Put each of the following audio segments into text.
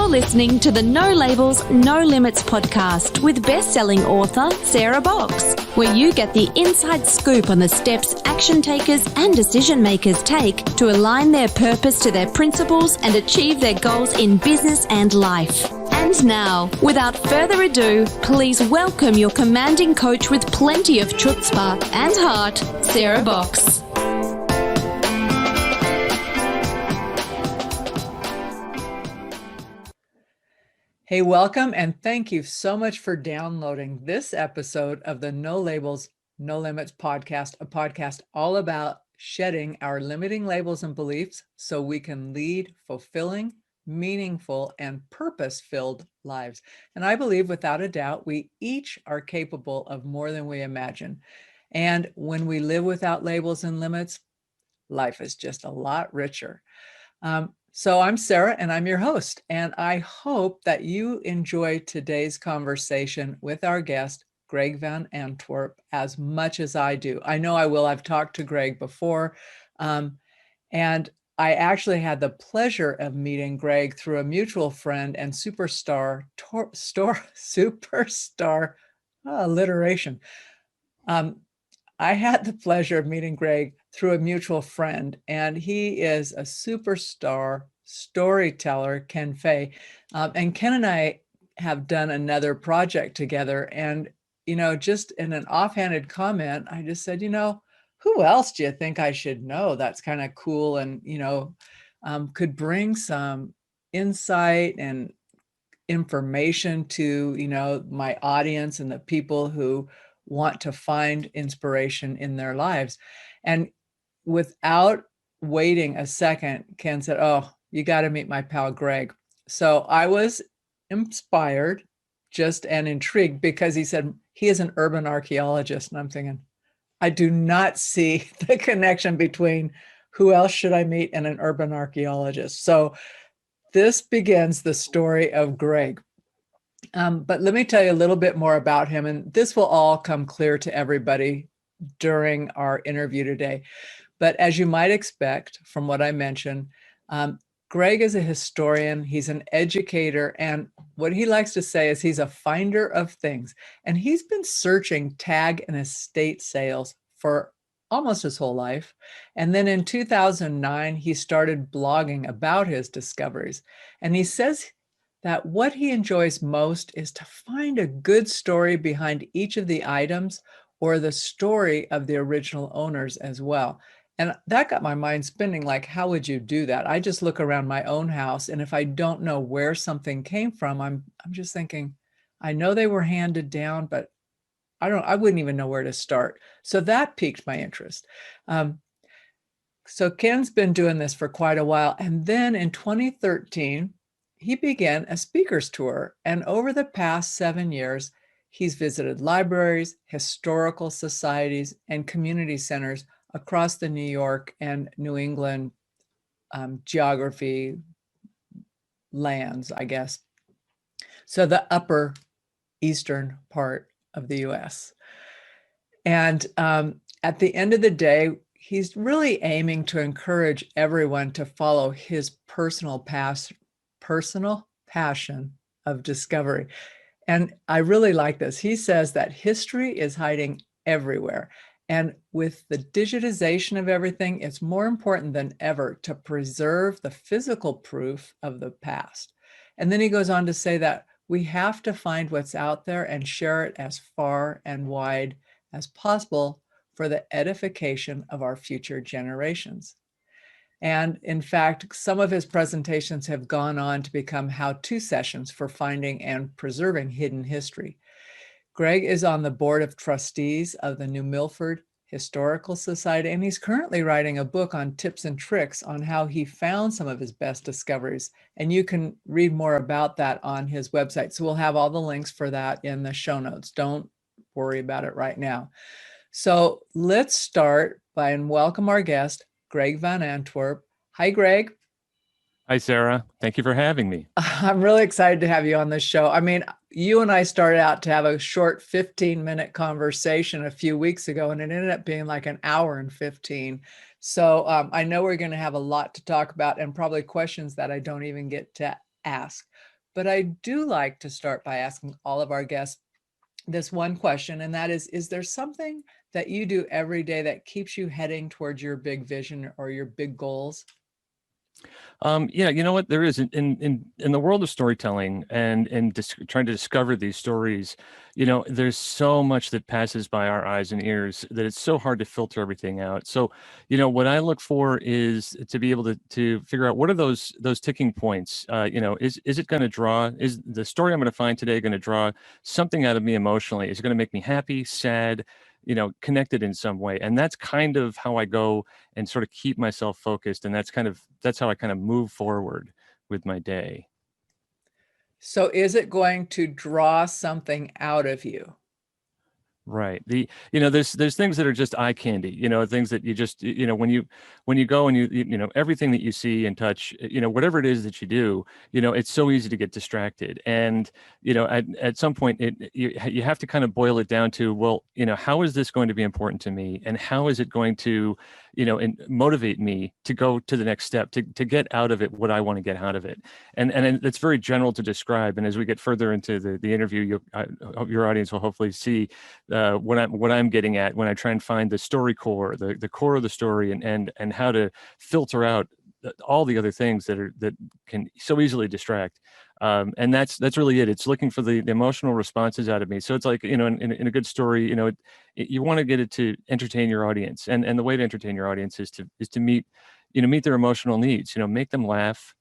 You're listening to the No Labels, No Limits podcast with best-selling author Sarah Box, where you get the inside scoop on the steps action takers and decision makers take to align their purpose to their principles and achieve their goals in business and life. And now, without further ado, please welcome your commanding coach with plenty of chutzpah and heart, Sarah Box. Hey, welcome, and thank you so much for downloading this episode of the No Labels, No Limits podcast, a podcast all about shedding our limiting labels and beliefs so we can lead fulfilling, meaningful, and purpose-filled lives. And I believe without a doubt, we each are capable of more than we imagine. And when we live without labels and limits, life is just a lot richer. So I'm Sarah and I'm your host, and I hope that you enjoy today's conversation with our guest, Greg Van Antwerp, as much as I do. I know I will. I've talked to Greg before, and I actually had the pleasure of meeting Greg through a mutual friend and superstar alliteration. I had the pleasure of meeting Greg through a mutual friend, and he is a superstar storyteller, Ken Fay. And Ken and I have done another project together. And, just in an offhanded comment, I just said, who else do you think I should know that's kind of cool and, could bring some insight and information to, my audience and the people who want to find inspiration in their lives. And without waiting a second, Ken said, "Oh, you got to meet my pal Greg." So I was inspired and intrigued because he said he is an urban archaeologist. And I'm thinking, I do not see the connection between who else should I meet and an urban archaeologist. So this begins the story of Greg. But let me tell you a little bit more about him, and this will all come clear to everybody during our interview today. But as you might expect from what I mentioned, Greg is a historian, he's an educator, and what he likes to say is he's a finder of things. And he's been searching tag and estate sales for almost his whole life. And then in 2009, he started blogging about his discoveries. And he says that what he enjoys most is to find a good story behind each of the items or the story of the original owners as well. And that got my mind spinning, like, how would you do that? I just look around my own house, and if I don't know where something came from, I'm just thinking, I know they were handed down, but I wouldn't even know where to start. So that piqued my interest. So Ken's been doing this for quite a while. And then in 2013, he began a speaker's tour. And over the past 7 years, he's visited libraries, historical societies, and community centers across the New York and New England geography lands, I guess. So the upper eastern part of the US. And at the end of the day, he's really aiming to encourage everyone to follow his personal passion of discovery. And I really like this. He says that history is hiding everywhere. And with the digitization of everything, it's more important than ever to preserve the physical proof of the past. And then he goes on to say that we have to find what's out there and share it as far and wide as possible for the edification of our future generations. And in fact, some of his presentations have gone on to become how-to sessions for finding and preserving hidden history. Greg is on the board of trustees of the New Milford Historical Society, and he's currently writing a book on tips and tricks on how he found some of his best discoveries. And you can read more about that on his website. So we'll have all the links for that in the show notes. Don't worry about it right now. So let's start by and welcome our guest, Greg Van Antwerp. Hi, Greg. Hi, Sarah. Thank you for having me. I'm really excited to have you on this show. I mean, you and I started out to have a short 15-minute conversation a few weeks ago, and it ended up being like an hour and 15. So I know we're going to have a lot to talk about and probably questions that I don't even get to ask. But I do like to start by asking all of our guests this one question, and that is there something that you do every day that keeps you heading towards your big vision or your big goals? Yeah, you know what? There is in the world of storytelling and trying to discover these stories. There's so much that passes by our eyes and ears that it's so hard to filter everything out. So, what I look for is to be able to figure out what are those ticking points. Is it going to draw? Is the story I'm going to find today going to draw something out of me emotionally? Is it going to make me happy, sad? Connected in some way, and that's kind of how I go and sort of keep myself focused. And that's how I kind of move forward with my day. So is it going to draw something out of you? Right. There's things that are just eye candy, things that you just, when you go and everything that you see and touch, whatever it is that you do, it's so easy to get distracted. And, at some point you have to kind of boil it down to, well, how is this going to be important to me? And how is it going to, and motivate me to go to the next step, to get out of it what I want to get out of it. And it's very general to describe. And as we get further into the interview, your audience will hopefully see what I'm getting at when I try and find the story core, the core of the story, and how to filter out all the other things that can so easily distract. And that's really it. It's looking for the emotional responses out of me. So it's like, in a good story, you want to get it to entertain your audience, and the way to entertain your audience is to meet their emotional needs. Make them laugh.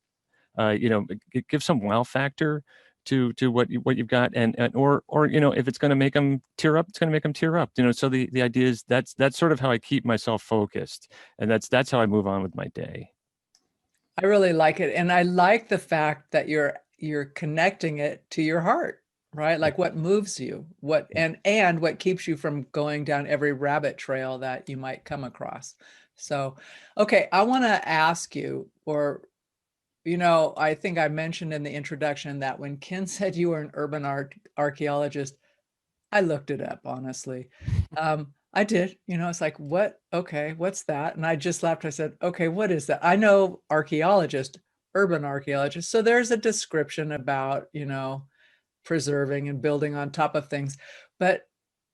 Give some wow factor to what you've got, or if it's going to make them tear up, it's going to make them tear up. So the idea is that's sort of how I keep myself focused, and that's how I move on with my day. I really like it. And I like the fact that you're connecting it to your heart, right? Like what moves you, and what keeps you from going down every rabbit trail that you might come across. So, okay, I want to ask you, I think I mentioned in the introduction that when Ken said you were an urban archaeologist, I looked it up, honestly. I did, it's like, what? Okay, what's that? And I just laughed. I said, okay, what is that? I know archaeologist, urban archaeologist. So there's a description about, preserving and building on top of things. But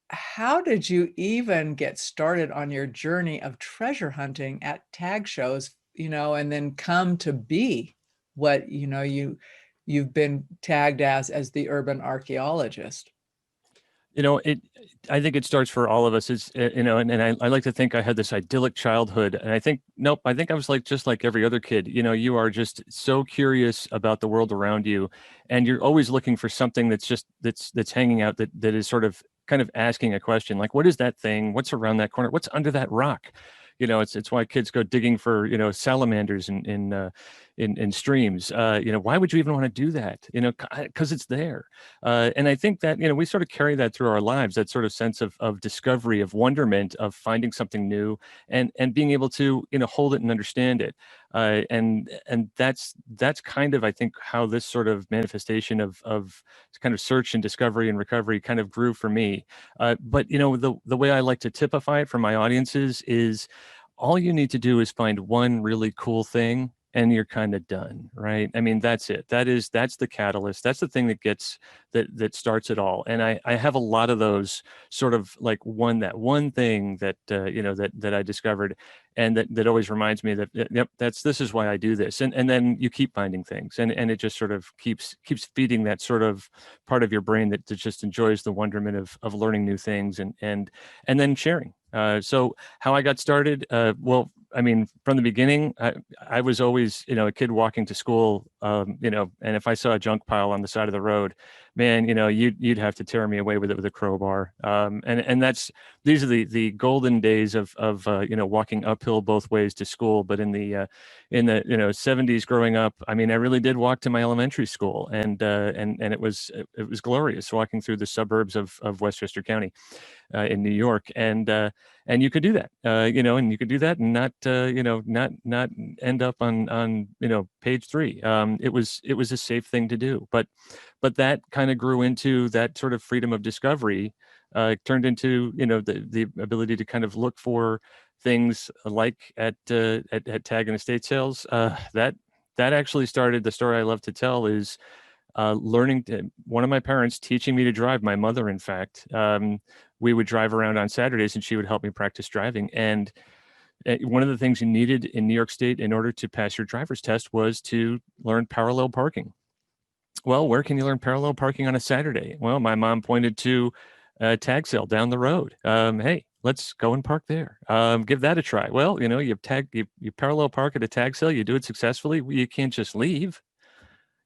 how did you even get started on your journey of treasure hunting at tag shows, and then come to be what, you've been tagged as the urban archaeologist? I think it starts for all of us. It's, and I like to think I had this idyllic childhood, and I think, nope, I think I was just like every other kid. You are just so curious about the world around you, and you're always looking for something that's hanging out that is sort of kind of asking a question, like, what is that thing? What's around that corner? What's under that rock? It's why kids go digging for, salamanders in streams. Why would you even want to do that? Because it's there. And I think that, we sort of carry that through our lives, that sort of sense of discovery, of wonderment, of finding something new, and being able to, hold it and understand it. And that's kind of, I think, how this sort of manifestation of kind of search and discovery and recovery kind of grew for me. But the way I like to typify it for my audiences is, all you need to do is find one really cool thing, and you're kind of done, right? I mean, that's it. That's the catalyst. That's the thing that starts it all. And I have a lot of those, sort of like that one thing that that I discovered, and that always reminds me that, yep, this is why I do this. And then you keep finding things, and it just sort of keeps feeding that sort of part of your brain that just enjoys the wonderment of learning new things, and then sharing. So how I got started, well, I mean, from the beginning, I was always, a kid walking to school, and if I saw a junk pile on the side of the road, man, you'd have to tear me away with it with a crowbar. And these are the golden days of walking uphill both ways to school. But in the 70s growing up, I mean, I really did walk to my elementary school, and it was glorious walking through the suburbs of Westchester County. In New York, and you could do that, and you could do that and not end up on page 3. It was a safe thing to do, but that kind of grew into that sort of freedom of discovery, turned into the ability to kind of look for things like at tag and estate sales. that actually started, the story I love to tell is one of my parents teaching me to drive, my mother, in fact. We would drive around on Saturdays and she would help me practice driving. And one of the things you needed in New York State in order to pass your driver's test was to learn parallel parking. Well, where can you learn parallel parking on a Saturday? Well, my mom pointed to a tag sale down the road. Hey, let's go and park there. Give that a try. Well, you parallel park at a tag sale, you do it successfully. You can't just leave.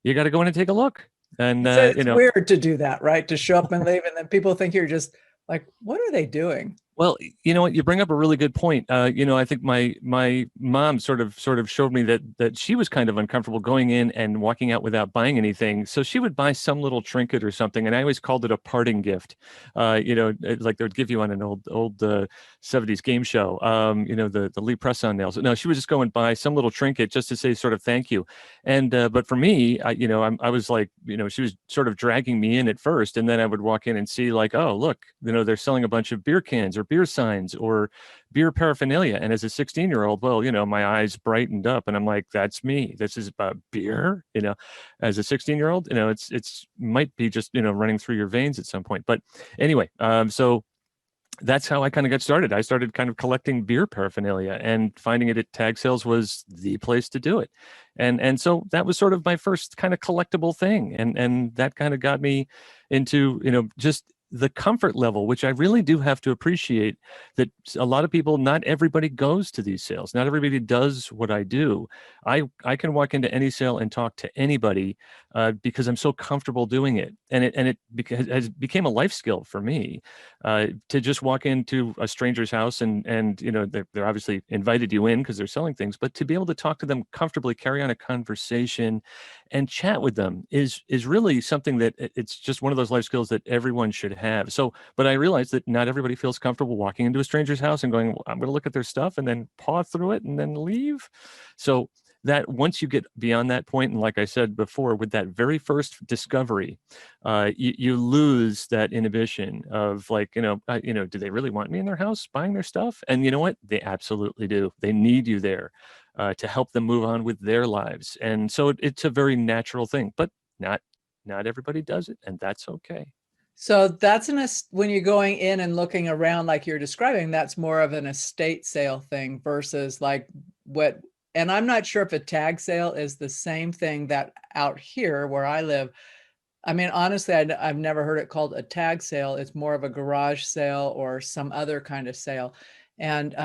You got to go in and take a look. And It's weird to do that, right? To show up and leave, and then people think you're just like, what are they doing? Well, you know what? You bring up a really good point. I think my mom sort of showed me that she was kind of uncomfortable going in and walking out without buying anything. So she would buy some little trinket or something, and I always called it a parting gift. Like they would give you on an old 70s game show. The Lee press-on nails. No, she would just go and buy some little trinket just to say sort of thank you. And but for me, I was like, she was sort of dragging me in at first, and then I would walk in and see like, oh, look, they're selling a bunch of beer cans or beer signs or beer paraphernalia. And as a 16-year-old, well, my eyes brightened up and I'm like, that's me. This is about beer, as a 16-year-old, it's might be just, running through your veins at some point. But anyway, so that's how I kind of got started. I started kind of collecting beer paraphernalia, and finding it at tag sales was the place to do it. And so that was sort of my first kind of collectible thing. And that kind of got me into, just the comfort level, which I really do have to appreciate, that a lot of people, not everybody goes to these sales. Not everybody does what I do. I can walk into any sale and talk to anybody because I'm so comfortable doing it. And it became a life skill for me to just walk into a stranger's house and they're obviously invited you in because they're selling things, but to be able to talk to them comfortably, carry on a conversation and chat with them is really something that it's just one of those life skills that everyone should have. So, but I realized that not everybody feels comfortable walking into a stranger's house and going, well, I'm going to look at their stuff and then paw through it and then leave. So that once you get beyond that point, and like I said before, with that very first discovery, you lose that inhibition of like, do they really want me in their house buying their stuff? And you know what? They absolutely do. They need you there to help them move on with their lives. And so it's a very natural thing, but not everybody does it, and that's okay. So that's when you're going in and looking around like you're describing, that's more of an estate sale thing versus like what, and I'm not sure if a tag sale is the same thing that out here where I live. I mean, honestly, I've never heard it called a tag sale. It's more of a garage sale or some other kind of sale. And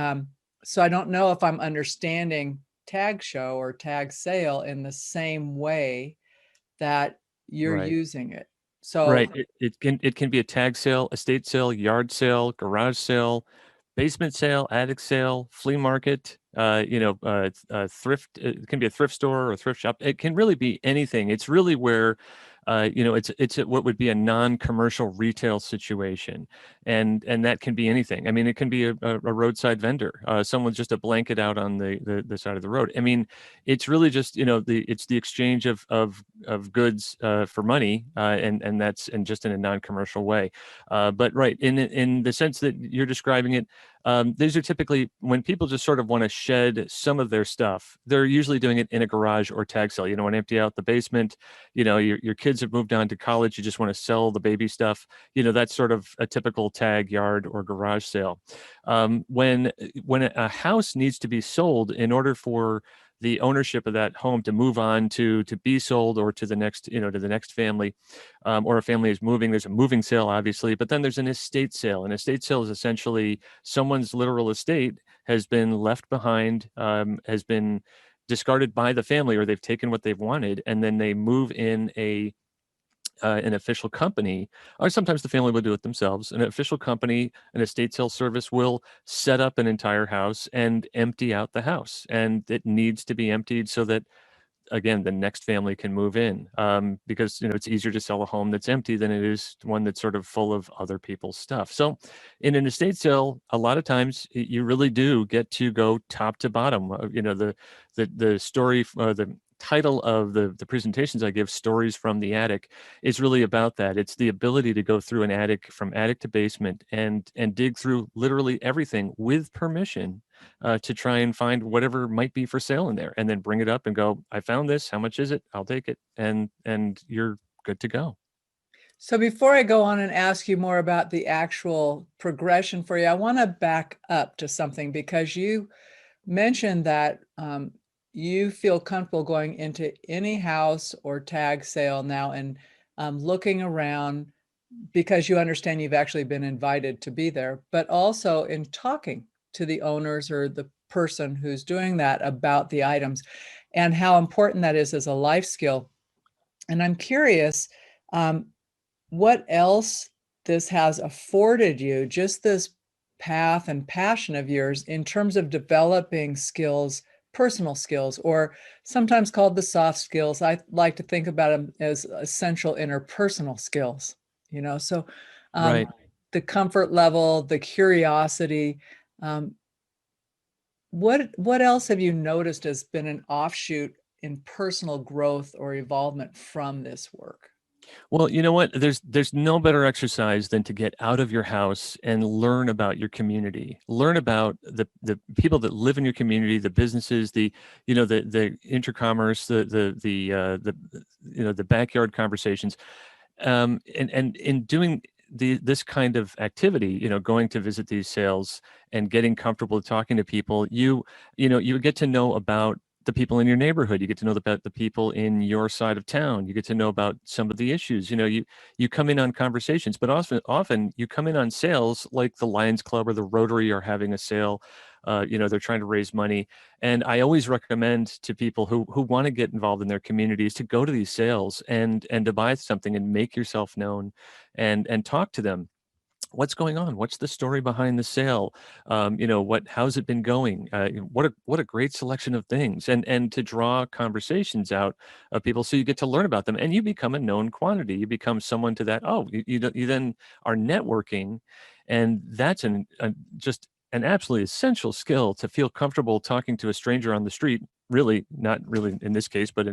so I don't know if I'm understanding tag show or tag sale in the same way that you're Right. using it. So Right. It can be a tag sale, estate sale, yard sale, garage sale, basement sale, attic sale, flea market, thrift. It can be a thrift store or a thrift shop. It can really be anything. It's really where, it's what would be a non-commercial retail situation, and that can be anything. I mean, it can be a roadside vendor, someone's just a blanket out on the side of the road. I mean, it's really just it's the exchange of goods for money, and that's and just in a non-commercial way. But right in the sense that you're describing it. These are typically when people just sort of want to shed some of their stuff. They're usually doing it in a garage or tag sale. Want to empty out the basement. Your kids have moved on to college. You just want to sell the baby stuff. That's sort of a typical tag, yard, or garage sale. When a house needs to be sold in order for the ownership of that home to move on to be sold or to the next family, or a family is moving. There's a moving sale, obviously, but then there's an estate sale. An estate sale is essentially someone's literal estate has been left behind, has been discarded by the family, or they've taken what they've wanted, and then they move in an official company, or sometimes the family will do it themselves. An official company, an estate sale service will set up an entire house and empty out the house. And it needs to be emptied so that, again, the next family can move in, because it's easier to sell a home that's empty than it is one that's sort of full of other people's stuff. So in an estate sale, a lot of times you really do get to go top to bottom. The story, the title of the presentations I give, Stories from the Attic, is really about that. It's the ability to go through an attic, from attic to basement, and dig through literally everything with permission, to try and find whatever might be for sale in there, and then bring it up and go, I found this, how much is it? I'll take it. And you're good to go. So before I go on and ask you more about the actual progression for you, I want to back up to something, because you mentioned that you feel comfortable going into any house or tag sale now and looking around because you understand you've actually been invited to be there, but also in talking to the owners or the person who's doing that about the items and how important that is as a life skill. And I'm curious, um, what else this has afforded you, just this path and passion of yours in terms of developing skills, personal skills, or sometimes called the soft skills. I like to think about them as essential interpersonal skills, so Right. the comfort level, the curiosity. Um, what else have you noticed has been an offshoot in personal growth or evolvement from this work? Well, you know what? There's no better exercise than to get out of your house and learn about your community. Learn about the people that live in your community, the businesses, the intercommerce, the backyard conversations. And in doing this kind of activity, going to visit these sales and getting comfortable talking to people, you get to know about the people in your neighborhood. You get to know about the people in your side of town. You get to know about some of the issues. You come in on conversations, but often you come in on sales, like the Lions Club or the Rotary are having a sale. They're trying to raise money. And I always recommend to people who want to get involved in their communities to go to these sales and to buy something and make yourself known and talk to them. What's going on? What's the story behind the sale? How's it been going? What a great selection of things, and to draw conversations out of people, so you get to learn about them, and you become a known quantity. You become someone to that. Oh, you then are networking, and that's just an absolutely essential skill, to feel comfortable talking to a stranger on the street. Really, not really in this case, but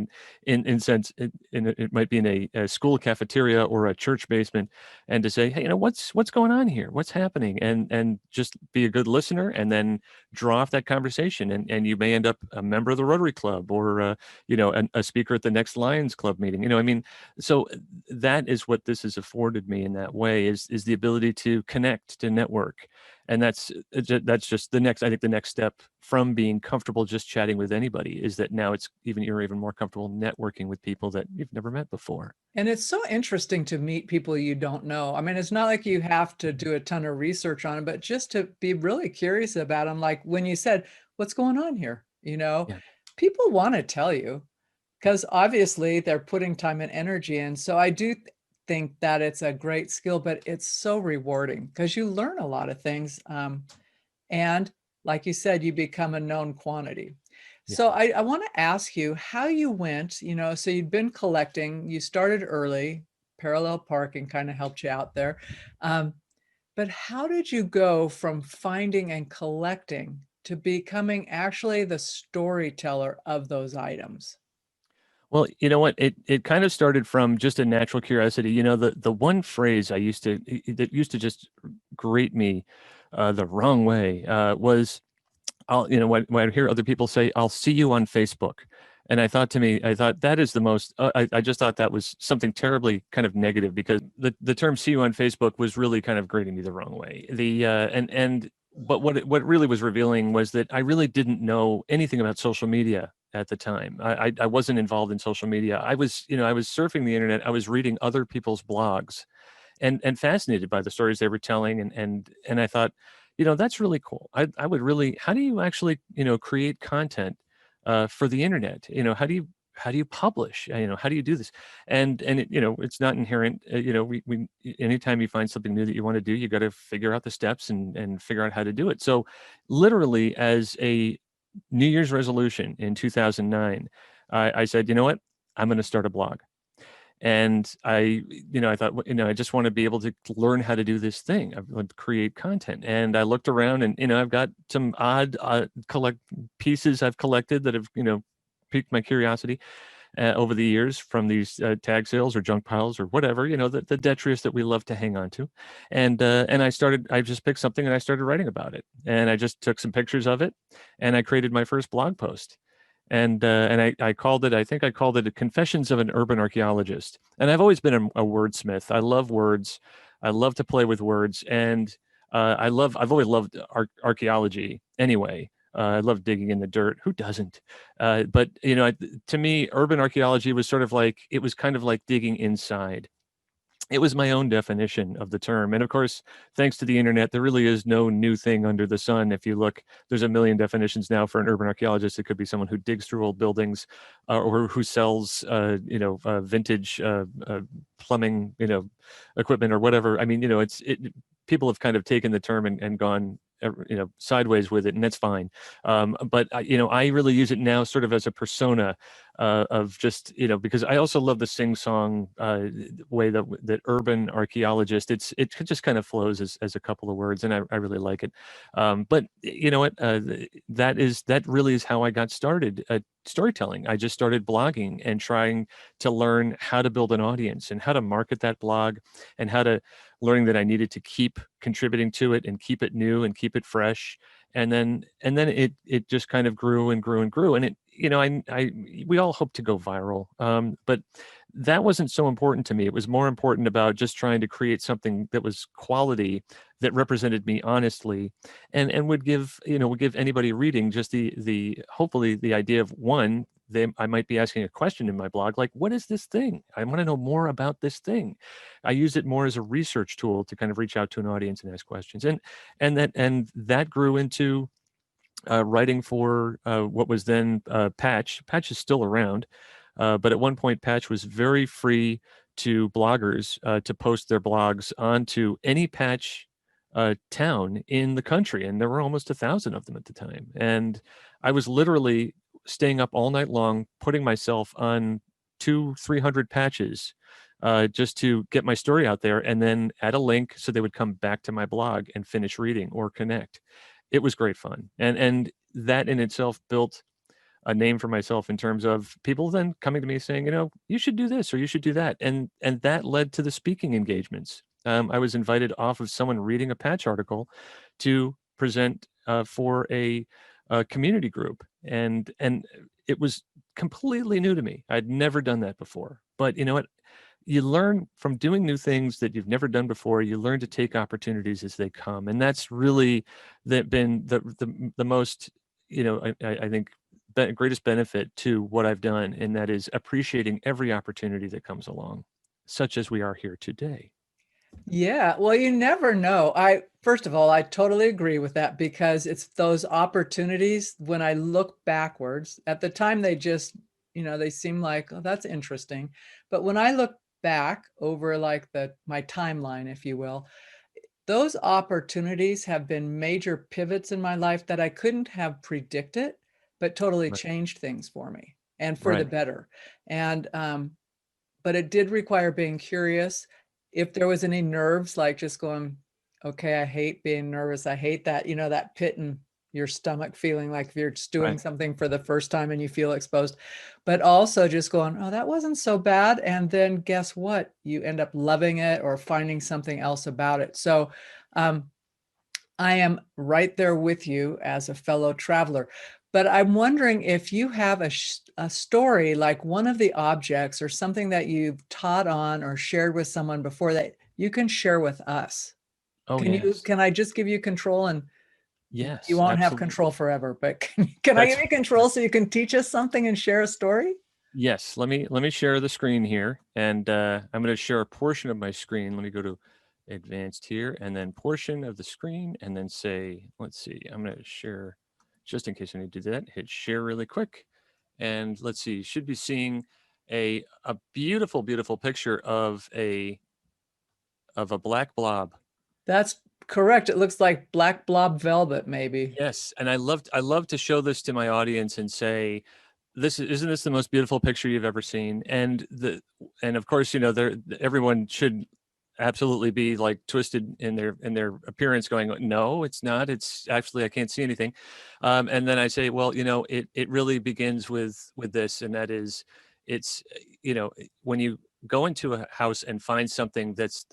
in sense, it might be in a school cafeteria or a church basement, and to say, hey, what's going on here? What's happening? And just be a good listener, and then draw off that conversation. And you may end up a member of the Rotary Club, or a speaker at the next Lions Club meeting. So that is what this has afforded me in that way, is the ability to connect, to network. And that's just I think the next step from being comfortable just chatting with anybody, is that now you're even more comfortable networking with people that you've never met before. And it's so interesting to meet people you don't know. I mean, it's not like you have to do a ton of research on them, but just to be really curious about them. Like when you said, what's going on here? Yeah. People want to tell you, because obviously they're putting time and energy in. So I do think that it's a great skill, but it's so rewarding because you learn a lot of things. And like you said, you become a known quantity. Yeah. So I want to ask you how you went, so you'd been collecting, you started early, parallel parking kind of helped you out there. But how did you go from finding and collecting to becoming actually the storyteller of those items? Well, you know what? It kind of started from just a natural curiosity. The one phrase that used to just grate me the wrong way was, when I hear other people say, "I'll see you on Facebook," and I thought that is the most. I just thought that was something terribly kind of negative, because the term "see you on Facebook" was really kind of grating me the wrong way. But what it really was revealing was that I really didn't know anything about social media at the time. I wasn't involved in social media. I was surfing the internet. I was reading other people's blogs, and fascinated by the stories they were telling, and I thought, that's really cool. I would really. How do you actually create content for the internet? How do you publish? How do you do this? And it's not inherent. We anytime you find something new that you want to do, you got to figure out the steps and figure out how to do it. So literally, as a New Year's resolution in 2009, I said, you know what? I'm going to start a blog. And I thought, I just want to be able to learn how to do this thing. I want to create content. And I looked around, and, I've got some odd collect pieces I've collected that have, piqued my curiosity. over the years from these tag sales or junk piles or whatever, the detritus that we love to hang on to. And I just picked something and I started writing about it. And I just took some pictures of it and I created my first blog post. And I called it, I think I called it Confessions of an Urban Archeologist. And I've always been a wordsmith. I love words. I love to play with words. And I've always loved archaeology anyway. I love digging in the dirt. Who doesn't? But to me, urban archaeology was it was kind of like digging inside. It was my own definition of the term. And of course, thanks to the internet, there really is no new thing under the sun. If you look, there's a million definitions now for an urban archaeologist. It could be someone who digs through old buildings or who sells, vintage plumbing, equipment or whatever. I mean, people have kind of taken the term and gone sideways with it, and that's fine. But I really use it now sort of as a persona of just, because I also love the sing-song way that urban archaeologist, it just kind of flows as a couple of words, and I really like it. But you know what, that really is how I got started storytelling. I just started blogging and trying to learn how to build an audience and how to market that blog and learning that I needed to keep contributing to it and keep it new and keep it fresh. And then it just kind of grew and grew and grew. And we all hope to go viral. But that wasn't so important to me. It was more important about just trying to create something that was quality, that represented me honestly, and would give anybody reading just hopefully the idea of one, I might be asking a question in my blog, like, what is this thing? I want to know more about this thing. I use it more as a research tool to kind of reach out to an audience and ask questions. And that grew into writing for what was then Patch. Patch is still around, but at one point Patch was very free to bloggers to post their blogs onto any Patch town in the country, and there were almost 1,000 of them at the time. And I was literally staying up all night long, putting myself on 200-300 patches just to get my story out there, and then add a link so they would come back to my blog and finish reading or connect. It was great fun. And that in itself built a name for myself in terms of people then coming to me saying, you should do this or you should do that. And that led to the speaking engagements. I was invited off of someone reading a Patch article to present for a community group. And it was completely new to me. I'd never done that before. But you know what? You learn from doing new things that you've never done before. You learn to take opportunities as they come. And that's really been the most, I think, greatest benefit to what I've done. And that is appreciating every opportunity that comes along, such as we are here today. Yeah, well, you never know. First of all, I totally agree with that, because it's those opportunities, when I look backwards, at the time they just, they seem like, oh, that's interesting. But when I look back over like my timeline, if you will, those opportunities have been major pivots in my life that I couldn't have predicted, but totally Right. changed things for me and for Right. the better. And but it did require being curious. If there was any nerves, like just going, okay, I hate being nervous. I hate that, that pit in your stomach feeling like if you're just doing something for the first time and you feel exposed, but also just going, oh, that wasn't so bad. And then guess what? You end up loving it or finding something else about it. So I am right there with you as a fellow traveler. But I'm wondering if you have a story, like one of the objects or something that you've taught on or shared with someone before that you can share with us. Oh, yes. Can I just give you control? And Yes, you won't have absolutely. control forever, but can I give you control so you can teach us something and share a story? Yes, let me share the screen here, and I'm going to share a portion of my screen. Let me go to advanced here, and then portion of the screen, and then say, let's see, I'm going to share, just in case I need to do that, hit share really quick. And let's see, you should be seeing a beautiful, beautiful picture of a black blob. That's correct. It looks like black blob velvet, maybe. Yes, and I love to show this to my audience and say, isn't this the most beautiful picture you've ever seen? And of course, everyone should absolutely be like twisted in their appearance, going, no, it's not. It's actually, I can't see anything. And then I say, well, it really begins with this, and that is, it's, when you go into a house and find something that's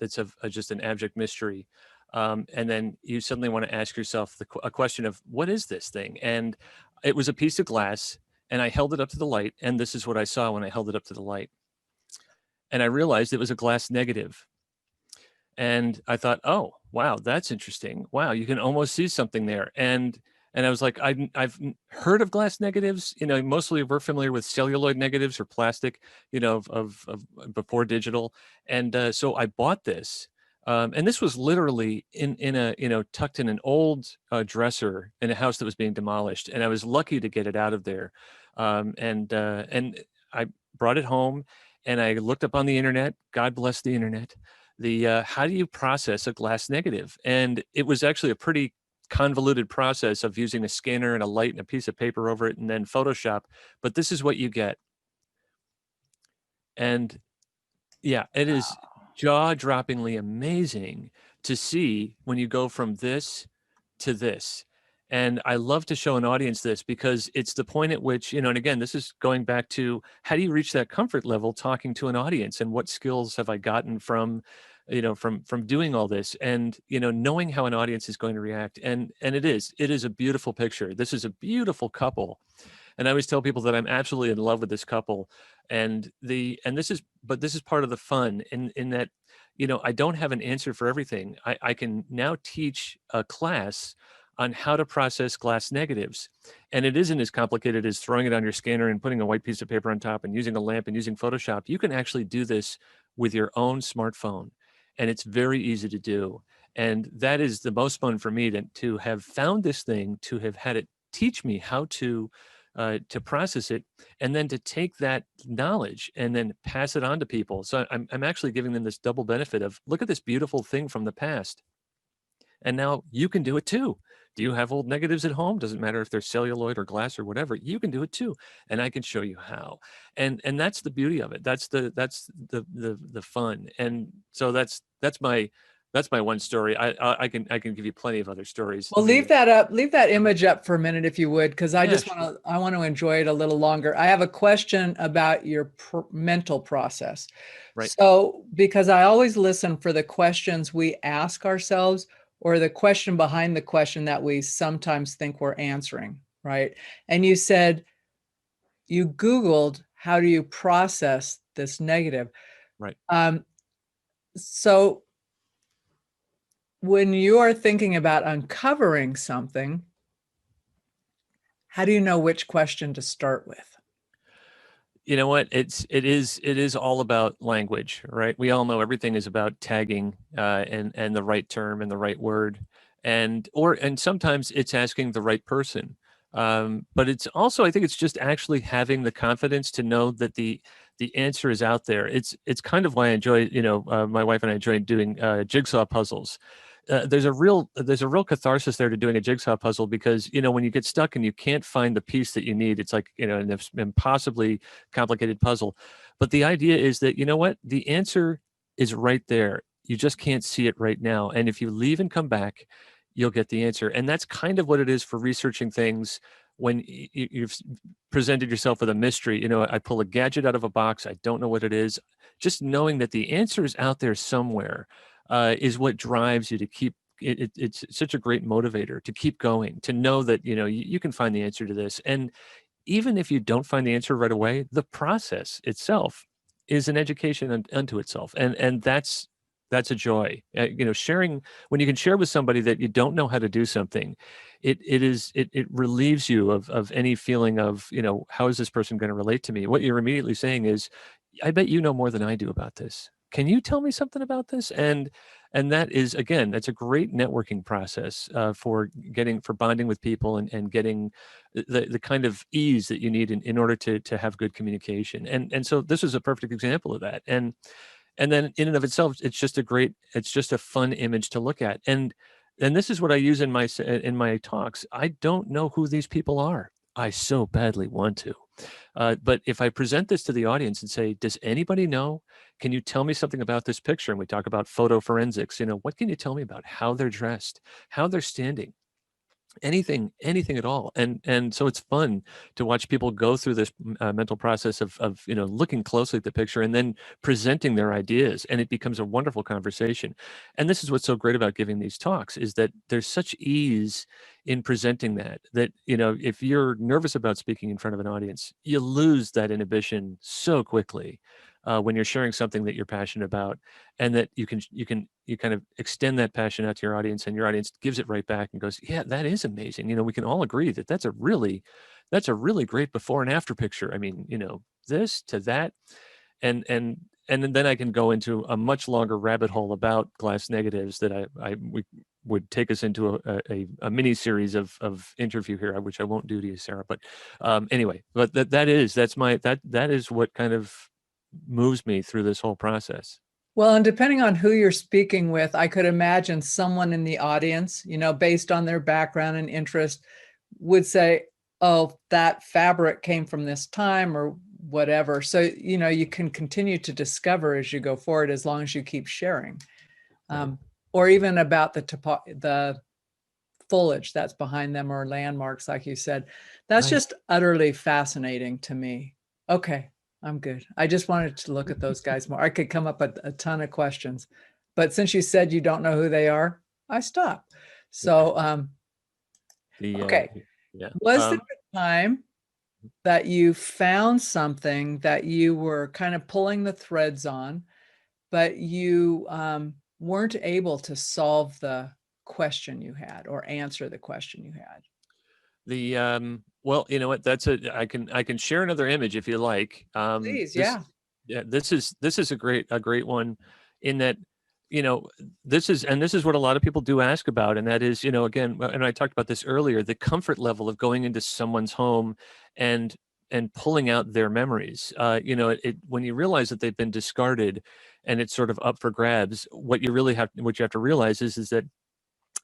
just an abject mystery, and then you suddenly want to ask yourself a question of, what is this thing? And it was a piece of glass, and I held it up to the light, and this is what I saw when I held it up to the light. And I realized it was a glass negative. And I thought, oh, wow, that's interesting. Wow, you can almost see something there. And I was like, I've heard of glass negatives. Mostly we're familiar with celluloid negatives or plastic, of before digital. And so I bought this. And this was literally in a, tucked in an old dresser in a house that was being demolished. And I was lucky to get it out of there. And I brought it home, and I looked up on the internet. God bless the internet. How do you process a glass negative? And it was actually a pretty convoluted process of using a scanner and a light and a piece of paper over it, and then Photoshop. But this is what you get. And yeah, it is jaw-droppingly amazing to see when you go from this to this. And I love to show an audience this, because it's the point at which, and again, this is going back to, how do you reach that comfort level talking to an audience, and what skills have I gotten from doing all this, and, knowing how an audience is going to react. And it is a beautiful picture. This is a beautiful couple. And I always tell people that I'm absolutely in love with this couple. And this is part of the fun in that, I don't have an answer for everything. I can now teach a class on how to process glass negatives. And it isn't as complicated as throwing it on your scanner and putting a white piece of paper on top and using a lamp and using Photoshop. You can actually do this with your own smartphone, and it's very easy to do. And that is the most fun for me, to have found this thing, to have had it teach me how to process it, and then to take that knowledge and then pass it on to people. So I'm actually giving them this double benefit of, look at this beautiful thing from the past, and now you can do it too. Do you have old negatives at home? Doesn't matter if they're celluloid or glass or whatever. You can do it too, and I can show you how. And that's the beauty of it. That's the fun. And so that's my one story. I can give you plenty of other stories. Well, leave that image up for a minute, if you would, because I Yeah, just sure. want to enjoy it a little longer. I have a question about your mental process. Right. So, because I always listen for the questions we ask ourselves, or the question behind the question that we sometimes think we're answering, right? And you said you Googled, how do you process this negative? Right. So when you are thinking about uncovering something, how do you know which question to start with? You know what? It is all about language, right? We all know everything is about tagging, and the right term and the right word, and sometimes it's asking the right person. But it's also, I think it's just actually having the confidence to know that the answer is out there. It's kind of why I enjoy, my wife and I enjoy doing jigsaw puzzles. There's a real catharsis there to doing a jigsaw puzzle, because when you get stuck and you can't find the piece that you need, it's like an impossibly complicated puzzle. But the idea is that, what, the answer is right there. You just can't see it right now, and if you leave and come back, you'll get the answer. And that's kind of what it is for researching things. When you've presented yourself with a mystery, I pull a gadget out of a box, I don't know what it is. Just knowing that the answer is out there somewhere is what drives you to keep it. It's such a great motivator to keep going, to know that you can find the answer to this. And even if you don't find the answer right away, the process itself is an education unto itself, and that's a joy. Sharing, when you can share with somebody that you don't know how to do something, it relieves you of any feeling of, how is this person going to relate to me? What you're immediately saying is, I bet you know more than I do about this. Can you tell me something about this? And that is, again, that's a great networking process for bonding with people, and getting the kind of ease that you need in order to have good communication. And so this is a perfect example of that. And then in and of itself, it's just a fun image to look at. And this is what I use in my talks. I don't know who these people are. I so badly want to. But if I present this to the audience and say, does anybody know? Can you tell me something about this picture? And we talk about photo forensics. What can you tell me about how they're dressed, how they're standing? anything at all. And so it's fun to watch people go through this mental process of looking closely at the picture and then presenting their ideas, and it becomes a wonderful conversation. And this is what's so great about giving these talks, is that there's such ease in presenting that if you're nervous about speaking in front of an audience, you lose that inhibition so quickly when you're sharing something that you're passionate about, and that you kind of extend that passion out to your audience, and your audience gives it right back and goes, yeah, that is amazing. We can all agree that that's a really great before and after picture. I mean, this to that. And then I can go into a much longer rabbit hole about glass negatives that we would take us into a mini series of interview here, which I won't do to you, Sarah. But anyway, but that is what kind of moves me through this whole process. Well, and depending on who you're speaking with, I could imagine someone in the audience, based on their background and interest, would say, oh, that fabric came from this time or whatever. So, you can continue to discover as you go forward, as long as you keep sharing. Right. Or even about the foliage that's behind them, or landmarks, like you said. That's Right. just utterly fascinating to me. Okay, I'm good. I just wanted to look at those guys more. I could come up with a ton of questions, but since you said you don't know who they are, I stopped. So, okay. Yeah. Was there a time that you found something that you were kind of pulling the threads on, but you weren't able to solve the question you had or answer the question you had? Well, you know what? I can share another image if you like. Please, This, yeah. yeah, this is a great one, in that, this is what a lot of people do ask about, and that is, again, and I talked about this earlier, the comfort level of going into someone's home and pulling out their memories. When you realize that they've been discarded and it's sort of up for grabs, what you have to realize is that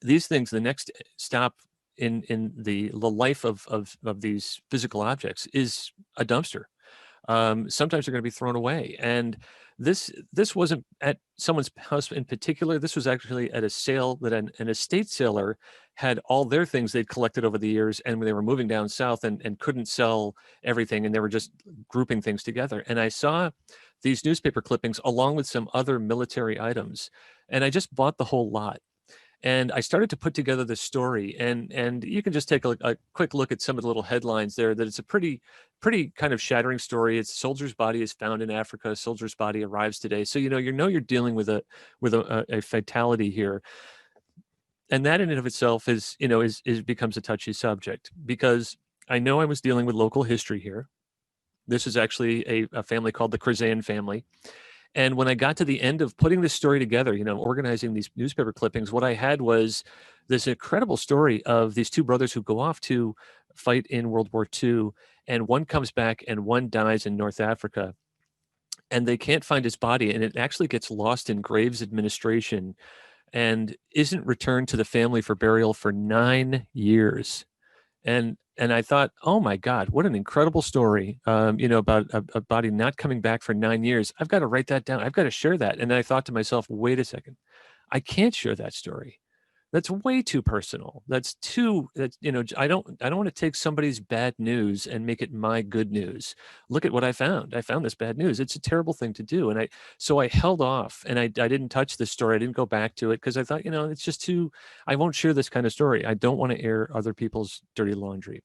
these things, the next stop in the life of these physical objects, is a dumpster. Sometimes they're going to be thrown away. And this wasn't at someone's house in particular. This was actually at a sale that an estate seller had all their things they'd collected over the years, and they were moving down south and couldn't sell everything, and they were just grouping things together. And I saw these newspaper clippings along with some other military items, and I just bought the whole lot. And I started to put together the story, and you can just take a quick look at some of the little headlines there. That it's a pretty kind of shattering story. It's soldier's body is found in Africa. Soldier's body arrives today. So you're dealing with a fatality here, and that in and of itself is becomes a touchy subject, because I know I was dealing with local history here. This is actually a family called the Cruzan family. And when I got to the end of putting this story together, organizing these newspaper clippings, what I had was this incredible story of these two brothers who go off to fight in World War II, and one comes back and one dies in North Africa. And they can't find his body, and it actually gets lost in graves administration and isn't returned to the family for burial for 9 years. And I thought, oh my God, what an incredible story, about a body not coming back for 9 years. I've got to write that down. I've got to share that. And then I thought to myself, wait a second, I can't share that story. That's way too personal. I don't want to take somebody's bad news and make it my good news. Look at what I found. I found this bad news. It's a terrible thing to do. So I held off, and I didn't touch this story. I didn't go back to it, because I thought, it's just I won't share this kind of story. I don't want to air other people's dirty laundry,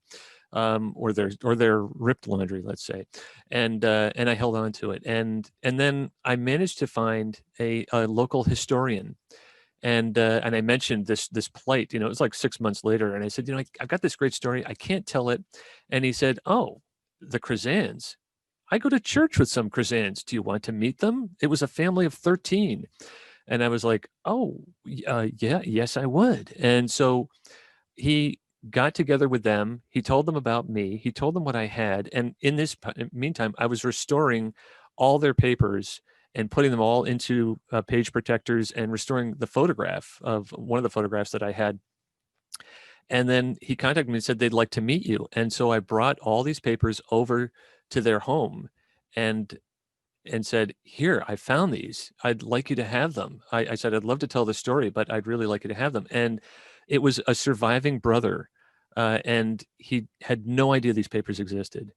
or their ripped laundry, let's say. And I held on to it. And then I managed to find a local historian. And I mentioned this plight. It was like 6 months later, and I said, I've got this great story. I can't tell it. And he said, oh, the Cruzans. I go to church with some Cruzans. Do you want to meet them? It was a family of 13. And I was like, oh, yeah, yes, I would. And so he got together with them. He told them about me. He told them what I had. And in this meantime, I was restoring all their papers and putting them all into page protectors, and restoring the photograph of one of the photographs that I had. And then he contacted me and said they'd like to meet you. And so I brought all these papers over to their home and said, here, I found these. I'd like you to have them. I said, I'd love to tell the story, but I'd really like you to have them. And it was a surviving brother, and he had no idea these papers existed.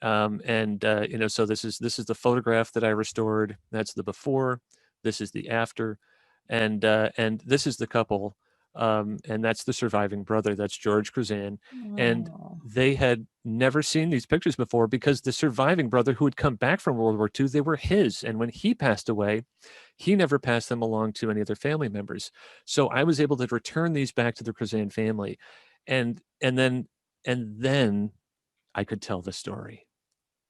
So this is the photograph that I restored. That's the before. This is the after, and this is the couple, and that's the surviving brother. That's George Cruzan, and Oh. they had never seen these pictures before because the surviving brother who had come back from World War II, they were his, and when he passed away, he never passed them along to any other family members. So I was able to return these back to the Cruzan family, and then I could tell the story,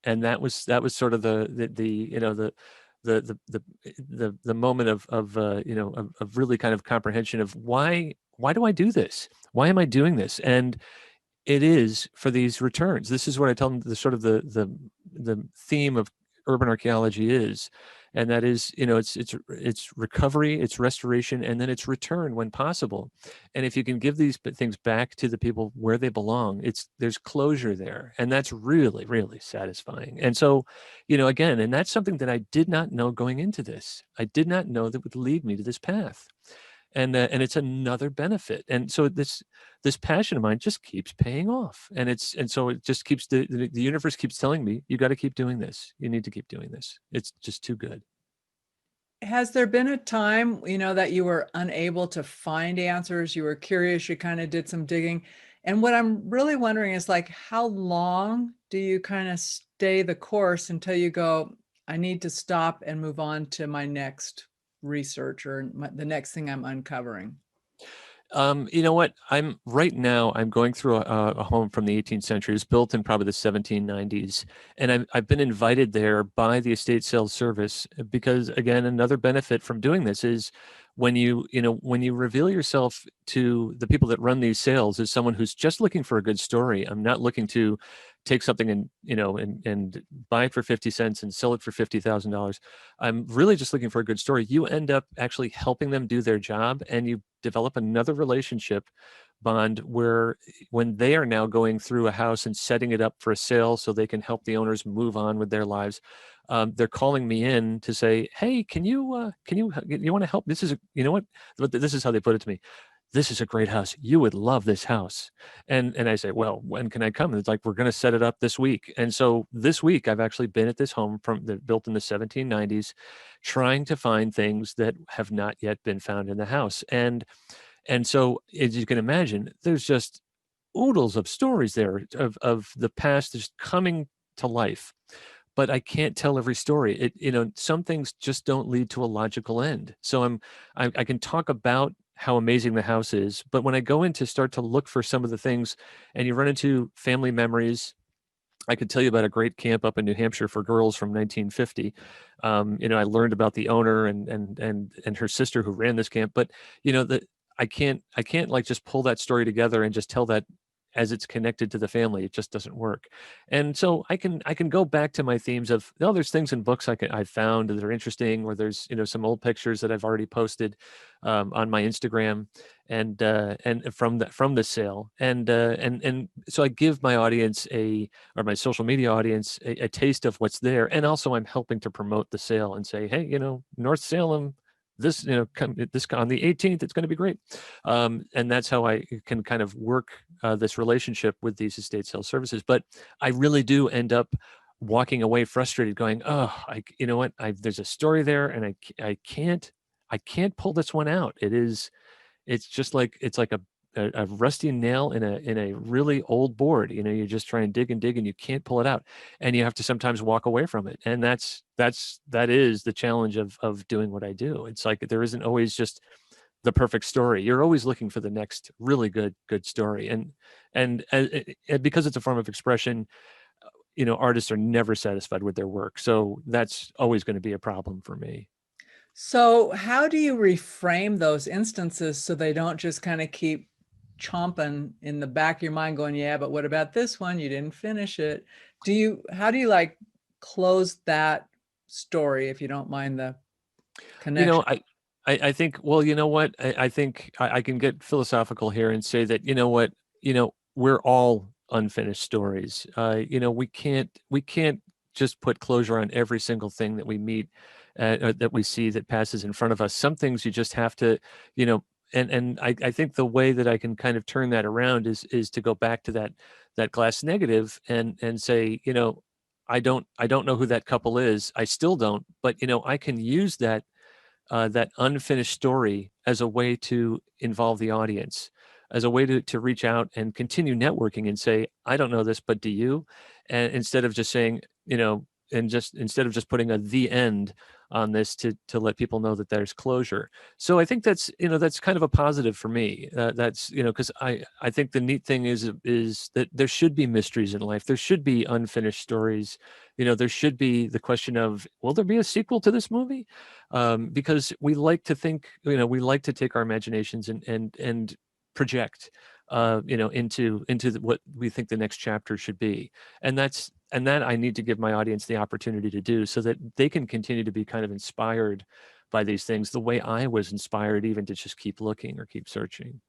and that was sort of the the moment of really kind of comprehension of why do I do this? Why am I doing this? And it is for these returns. This is what I tell them, the sort of the theme of urban archaeology is, and that is, it's recovery, it's restoration, and then it's return when possible. And if you can give these things back to the people where they belong, there's closure there, and that's really, really satisfying. And so, again, and that's something that I did not know going into this. I did not know that would lead me to this path, and it's another benefit. And so this passion of mine just keeps paying off, and so it just keeps the universe keeps telling me, you got to keep doing this. You need to keep doing this. It's just too good. Has there been a time, that you were unable to find answers? You were curious, you kind of did some digging. And what I'm really wondering is, like, how long do you kind of stay the course until you go, I need to stop and move on to my next research or the next thing I'm uncovering? You know what? I'm going through a home from the 18th century. It was built in probably the 1790s, and I've been invited there by the estate sales service because, again, another benefit from doing this is when when you reveal yourself to the people that run these sales as someone who's just looking for a good story. I'm not looking to take something and buy it for 50 cents and sell it for $50,000. I'm really just looking for a good story. You end up actually helping them do their job, and you develop another relationship bond where when they are now going through a house and setting it up for a sale so they can help the owners move on with their lives, they're calling me in to say, hey, you want to help? This is this is how they put it to me. This is a great house. You would love this house. And I say, well, when can I come? And it's like, we're going to set it up this week. And so this week I've actually been at this home built in the 1790s, trying to find things that have not yet been found in the house. And so, as you can imagine, there's just oodles of stories there of the past just coming to life. But I can't tell every story. Some things just don't lead to a logical end. So I can talk about how amazing the house is, but when I go in to start to look for some of the things, and you run into family memories. I could tell you about a great camp up in New Hampshire for girls from 1950. I learned about the owner and her sister who ran this camp, but that I can't like just pull that story together and just tell that as it's connected to the family. It just doesn't work. And so I can go back to my themes of, there's things in books I've found that are interesting, or there's some old pictures that I've already posted on my Instagram and from the sale, and so I give my audience or my social media audience a taste of what's there, and also I'm helping to promote the sale and say, hey, North Salem, this this on the 18th, it's going to be great. And that's how I can kind of work this relationship with these estate sales services. But I really do end up walking away frustrated, going, oh, there's a story there, and I can't pull this one out. It's just like a rusty nail in a really old board. You just try and dig and you can't pull it out, and you have to sometimes walk away from it. And that is the challenge of doing what I do. It's like there isn't always just the perfect story. You're always looking for the next really good story, and because it's a form of expression, artists are never satisfied with their work, so that's always going to be a problem for me. So how do you reframe those instances so they don't just kind of keep chomping in the back of your mind going, yeah, but what about this one? You didn't finish it. How do you like close that story, if you don't mind the connection? I think, well, you know what? I think I can get philosophical here and say that, we're all unfinished stories. We can't just put closure on every single thing that we meet, that we see that passes in front of us. Some things you just have to, and I think the way that I can kind of turn that around is to go back to that glass negative and say, I don't know who that couple is. I still don't, but I can use that unfinished story as a way to involve the audience, as a way to reach out and continue networking and say, I don't know this, but do you? And instead of just saying, and just instead of just putting the end on this to let people know that there's closure. So I think that's kind of a positive for me. That's because I think the neat thing is that there should be mysteries in life. There should be unfinished stories. There should be the question of, will there be a sequel to this movie? Because we like to think, we like to take our imaginations and project, into what we think the next chapter should be, and that I need to give my audience the opportunity to do, so that they can continue to be kind of inspired by these things, the way I was inspired, even to just keep looking or keep searching.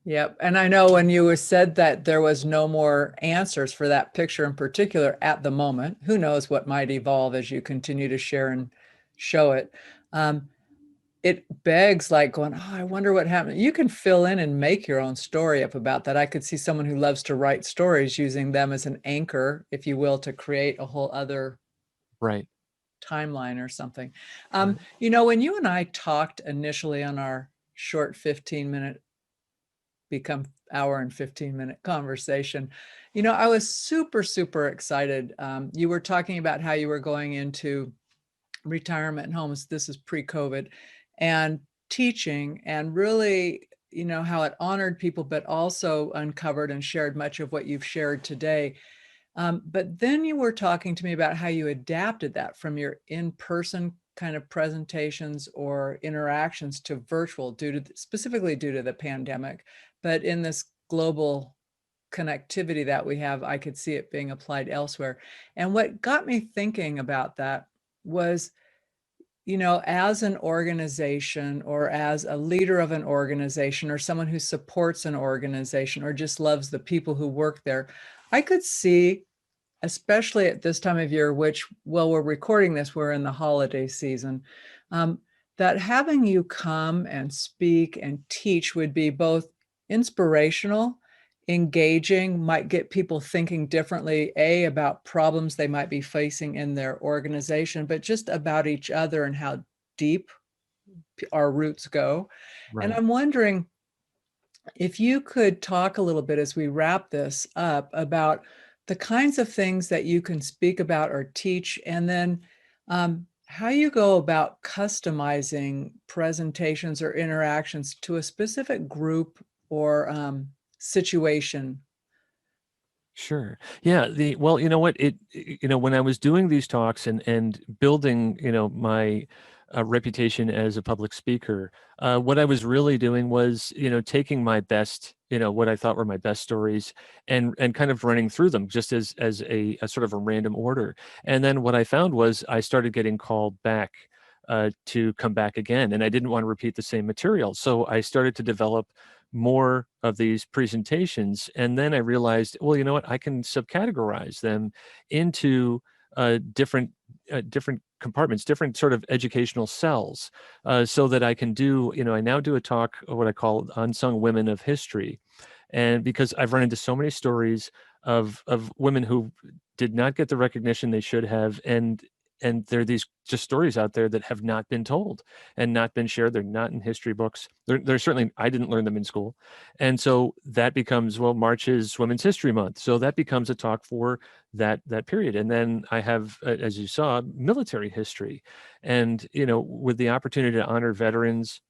Yep. And I know when you said that there was no more answers for that picture in particular at the moment, who knows what might evolve as you continue to share and show it. It begs like going, oh, I wonder what happened. You can fill in and make your own story up about that. I could see someone who loves to write stories using them as an anchor, if you will, to create a whole other Right. timeline or something. Right. When you and I talked initially on our short 15-minute become hour and 15-minute conversation, I was super, super excited. You were talking about how you were going into retirement homes. This is pre-COVID, and teaching, and really, how it honored people, but also uncovered and shared much of what you've shared today. But then you were talking to me about how you adapted that from your in-person kind of presentations or interactions to virtual, specifically due to the pandemic. But in this global connectivity that we have, I could see it being applied elsewhere. And what got me thinking about that was, as an organization, or as a leader of an organization, or someone who supports an organization, or just loves the people who work there, I could see, especially at this time of year, which, well, we're recording this, we're in the holiday season, that having you come and speak and teach would be both inspirational, engaging, might get people thinking differently, about problems they might be facing in their organization, but just about each other and how deep our roots go. And Right. I'm wondering if you could talk a little bit as we wrap this up about the kinds of things that you can speak about or teach, and then how you go about customizing presentations or interactions to a specific group or situation. Sure. Yeah. Well, you know what? When I was doing these talks and building, my reputation as a public speaker, what I was really doing was, taking my best, what I thought were my best stories, and kind of running through them just as a sort of a random order. And then what I found was I started getting called back to come back again, and I didn't want to repeat the same material. So I started to develop more of these presentations, and then I realized, well, you know what, I can subcategorize them into different compartments, different sort of educational cells, so that I can do, I now do a talk, what I call unsung women of history. And because I've run into so many stories of women who did not get the recognition they should have, and there are these just stories out there that have not been told and not been shared. They're not in history books. They're certainly, I didn't learn them in school. And so that becomes, well, March is Women's History Month. So that becomes a talk for that period. And then I have, as you saw, military history. And, with the opportunity to honor veterans,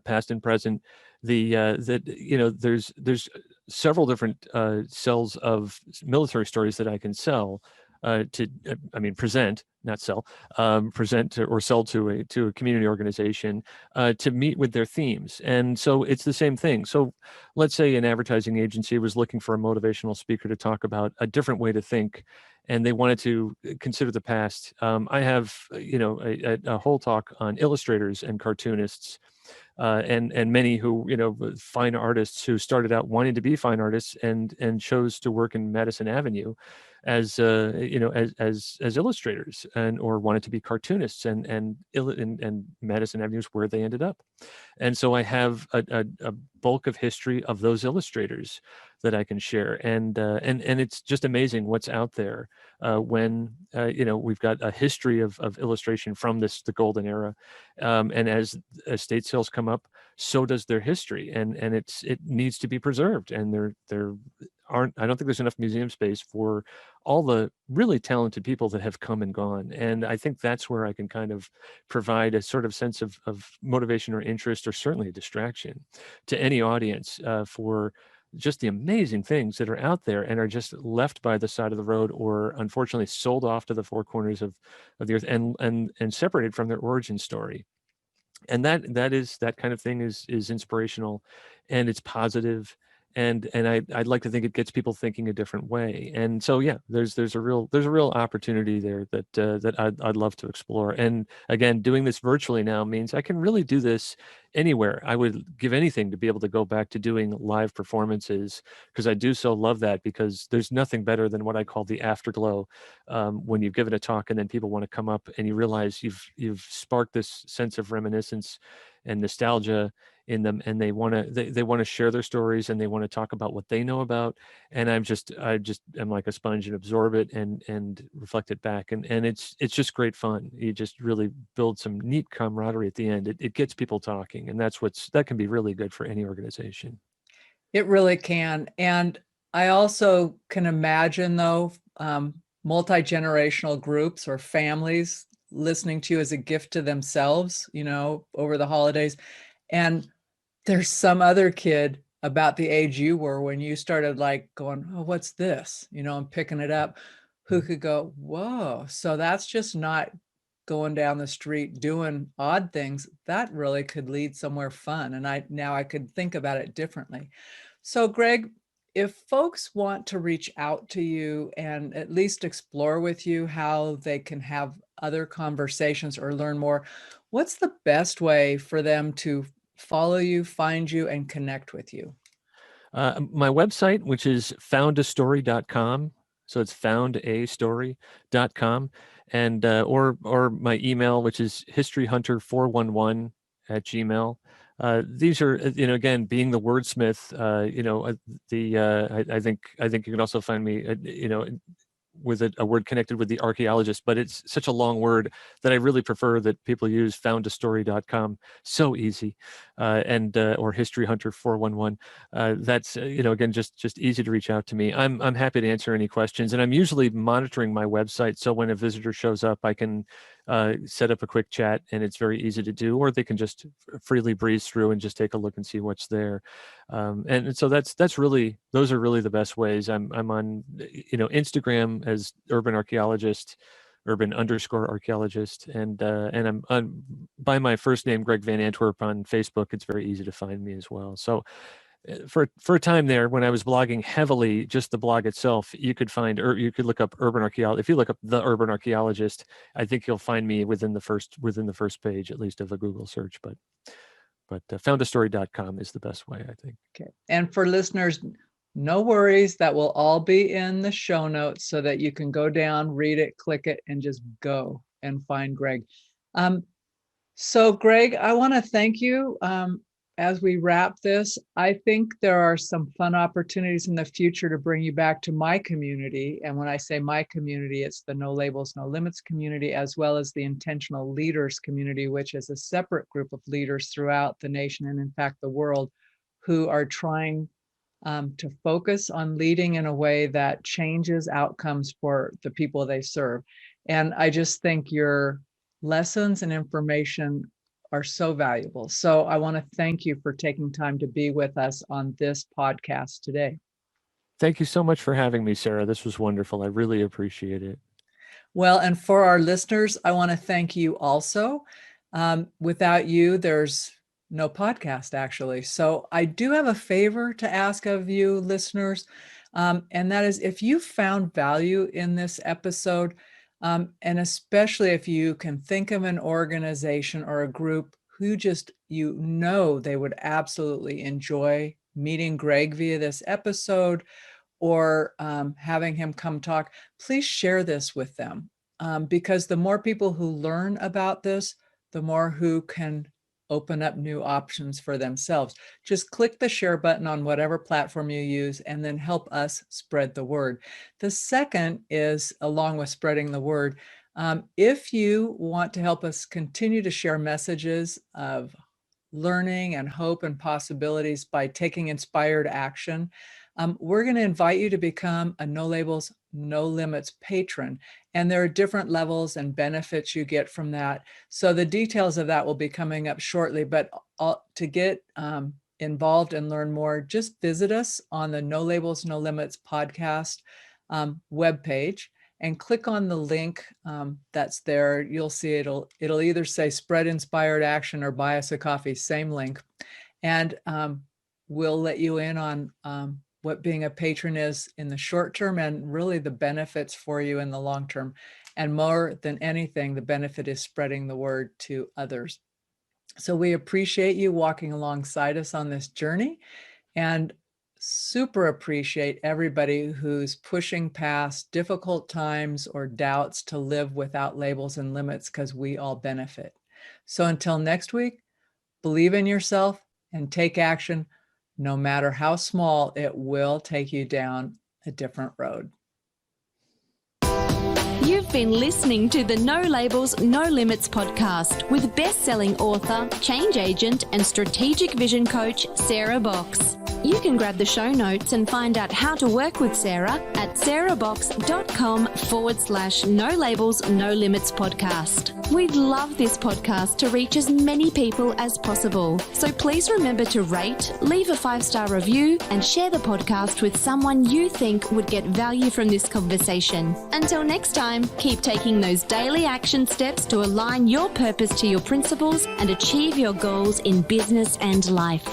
past and present, there's several different cells of military stories that I can sell, present, not sell, or sell to a community organization to meet with their themes. And so it's the same thing. So let's say an advertising agency was looking for a motivational speaker to talk about a different way to think, and they wanted to consider the past. I have, a whole talk on illustrators and cartoonists, and many who, fine artists who started out wanting to be fine artists and chose to work in Madison Avenue as as illustrators or wanted to be cartoonists, and Madison Avenue is where they ended up. And so I have a bulk of history of those illustrators that I can share, and it's just amazing what's out there when we've got a history of illustration from the golden era, and as estate sales come up, so does their history, and it needs to be preserved. And there aren't, I don't think there's enough museum space for all the really talented people that have come and gone. And I think that's where I can kind of provide a sort of sense of motivation or interest, or certainly a distraction to any audience for just the amazing things that are out there and are just left by the side of the road, or unfortunately sold off to the four corners of the earth, and separated from their origin story. And that kind of thing is inspirational, and it's positive, and I'd like to think it gets people thinking a different way. And so yeah, there's a real opportunity there that I'd love to explore. And again, doing this virtually now means I can really do this anywhere. I would give anything to be able to go back to doing live performances, because I do so love that, because there's nothing better than what I call the afterglow, when you've given a talk and then people want to come up and you realize you've sparked this sense of reminiscence and nostalgia in them, and they want to share their stories, and they want to talk about what they know about. And I just am like a sponge and absorb it and reflect it back, and it's just great fun. You just really build some neat camaraderie at the end. It gets people talking, and that can be really good for any organization. It really can. And I also can imagine, though, multi-generational groups or families listening to you as a gift to themselves, over the holidays. And there's some other kid about the age you were when you started like going, oh, what's this? And picking it up, who could go, whoa. So that's just not going down the street doing odd things. That really could lead somewhere fun. And now I could think about it differently. So Greg, if folks want to reach out to you and at least explore with you how they can have other conversations or learn more, what's the best way for them to follow you, find you, and connect with you? My website, which is foundastory.com. So it's foundastory.com, and or my email, which is historyhunter411@gmail. These are, again, being the wordsmith, I think you can also find me, with a word connected with the archaeologist, but it's such a long word that I really prefer that people use foundastory.com. So easy. And or History Hunter 411. That's again, just easy to reach out to me. I'm happy to answer any questions, and I'm usually monitoring my website, so when a visitor shows up, I can set up a quick chat, and it's very easy to do, or they can just freely breeze through and just take a look and see what's there. And so those are really the best ways. I'm on Instagram as Urban Archeologist, Urban_archeologist, and I'm on by my first name, Greg Van Antwerp, on Facebook. It's very easy to find me as well. So for a time there, when I was blogging heavily, just the blog itself, you could look up Urban Archeologist. If you look up the Urban Archeologist, I think you'll find me within the first page, at least, of a Google search. But foundastory.com is the best way, I think. Okay. And for listeners, no worries. That will all be in the show notes so that you can go down, read it, click it, and just go and find Greg. So Greg, I want to thank you. As we wrap this, I think there are some fun opportunities in the future to bring you back to my community. And when I say my community, it's the No Labels, No Limits community, as well as the Intentional Leaders community, which is a separate group of leaders throughout the nation and, in fact, the world, who are trying to focus on leading in a way that changes outcomes for the people they serve. And I just think your lessons and information are so valuable. So I want to thank you for taking time to be with us on this podcast today. Thank you so much for having me, Sarah. This was wonderful. I really appreciate it. Well, and for our listeners, I want to thank you also. Without you, there's no podcast, actually. So I do have a favor to ask of you, listeners, and that is, if you found value in this episode, and especially if you can think of an organization or a group who just, they would absolutely enjoy meeting Greg via this episode or having him come talk, please share this with them. Because the more people who learn about this, the more who can open up new options for themselves. Just click the share button on whatever platform you use and then help us spread the word. The second is, along with spreading the word, if you want to help us continue to share messages of learning and hope and possibilities by taking inspired action, we're going to invite you to become a No Labels, No Limits patron. And there are different levels and benefits you get from that. So the details of that will be coming up shortly. But to get involved and learn more, just visit us on the No Labels, No Limits podcast webpage and click on the link that's there. You'll see it'll either say spread inspired action or buy us a coffee, same link. And we'll let you in on what being a patron is in the short term and really the benefits for you in the long term. And more than anything, the benefit is spreading the word to others. So we appreciate you walking alongside us on this journey and super appreciate everybody who's pushing past difficult times or doubts to live without labels and limits, because we all benefit. So until next week, believe in yourself and take action. No matter how small, it will take you down a different road. You've been listening to the No Labels, No Limits podcast with best-selling author, change agent, and strategic vision coach, Sarah Box. You can grab the show notes and find out how to work with Sarah at sarahbox.com/No Labels, No Limits podcast. We'd love this podcast to reach as many people as possible. So please remember to rate, leave a 5-star review, and share the podcast with someone you think would get value from this conversation. Until next time, keep taking those daily action steps to align your purpose to your principles and achieve your goals in business and life.